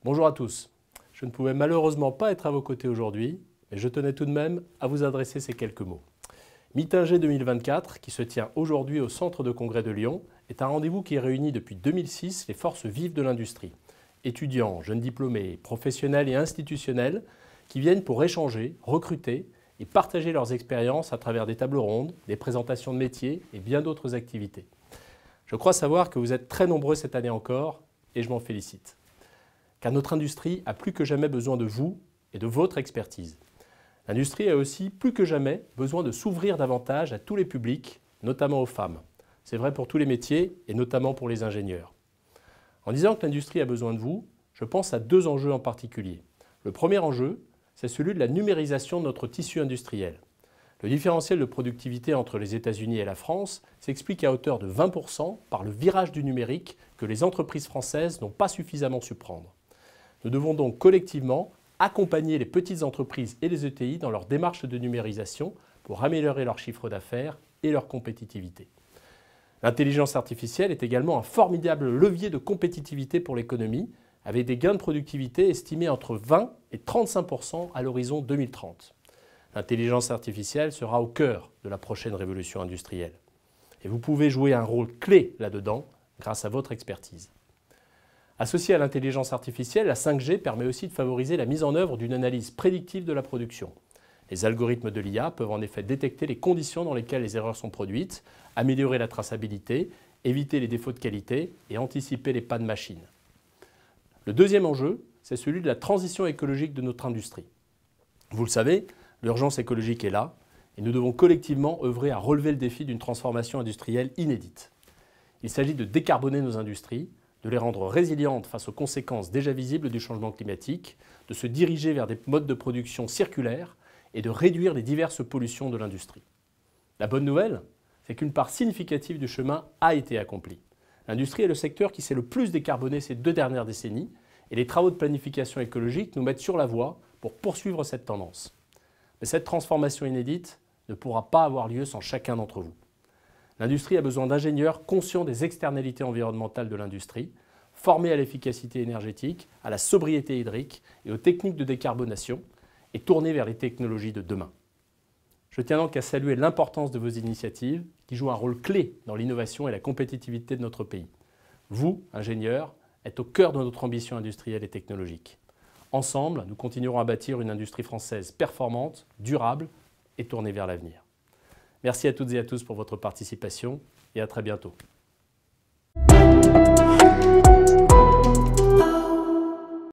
Bonjour à tous. Je ne pouvais malheureusement pas être à vos côtés aujourd'hui, mais je tenais tout de même à vous adresser ces quelques mots. Mitinger 2024, qui se tient aujourd'hui au Centre de Congrès de Lyon, est un rendez-vous qui réunit depuis 2006 les forces vives de l'industrie. Étudiants, jeunes diplômés, professionnels et institutionnels qui viennent pour échanger, recruter et partager leurs expériences à travers des tables rondes, des présentations de métiers et bien d'autres activités. Je crois savoir que vous êtes très nombreux cette année encore et je m'en félicite. Car notre industrie a plus que jamais besoin de vous et de votre expertise. L'industrie a aussi plus que jamais besoin de s'ouvrir davantage à tous les publics, notamment aux femmes. C'est vrai pour tous les métiers et notamment pour les ingénieurs. En disant que l'industrie a besoin de vous, je pense à deux enjeux en particulier. Le premier enjeu, c'est celui de la numérisation de notre tissu industriel. Le différentiel de productivité entre les États-Unis et la France s'explique à hauteur de 20% par le virage du numérique que les entreprises françaises n'ont pas suffisamment su prendre. Nous devons donc collectivement accompagner les petites entreprises et les ETI dans leur démarche de numérisation pour améliorer leur chiffre d'affaires et leur compétitivité. L'intelligence artificielle est également un formidable levier de compétitivité pour l'économie, avec des gains de productivité estimés entre 20 et 35% à l'horizon 2030. L'intelligence artificielle sera au cœur de la prochaine révolution industrielle. Et vous pouvez jouer un rôle clé là-dedans grâce à votre expertise. Associée à l'intelligence artificielle, la 5G permet aussi de favoriser la mise en œuvre d'une analyse prédictive de la production. Les algorithmes de l'IA peuvent en effet détecter les conditions dans lesquelles les erreurs sont produites, améliorer la traçabilité, éviter les défauts de qualité et anticiper les pannes machines. Le deuxième enjeu, c'est celui de la transition écologique de notre industrie. Vous le savez, l'urgence écologique est là et nous devons collectivement œuvrer à relever le défi d'une transformation industrielle inédite. Il s'agit de décarboner nos industries, de les rendre résilientes face aux conséquences déjà visibles du changement climatique, de se diriger vers des modes de production circulaires et de réduire les diverses pollutions de l'industrie. La bonne nouvelle, c'est qu'une part significative du chemin a été accomplie. L'industrie est le secteur qui s'est le plus décarboné ces 2 dernières décennies et les travaux de planification écologique nous mettent sur la voie pour poursuivre cette tendance. Mais cette transformation inédite ne pourra pas avoir lieu sans chacun d'entre vous. L'industrie a besoin d'ingénieurs conscients des externalités environnementales de l'industrie, formés à l'efficacité énergétique, à la sobriété hydrique et aux techniques de décarbonation et tournés vers les technologies de demain. Je tiens donc à saluer l'importance de vos initiatives qui jouent un rôle clé dans l'innovation et la compétitivité de notre pays. Vous, ingénieurs, êtes au cœur de notre ambition industrielle et technologique. Ensemble, nous continuerons à bâtir une industrie française performante, durable et tournée vers l'avenir. Merci à toutes et à tous pour votre participation et à très bientôt.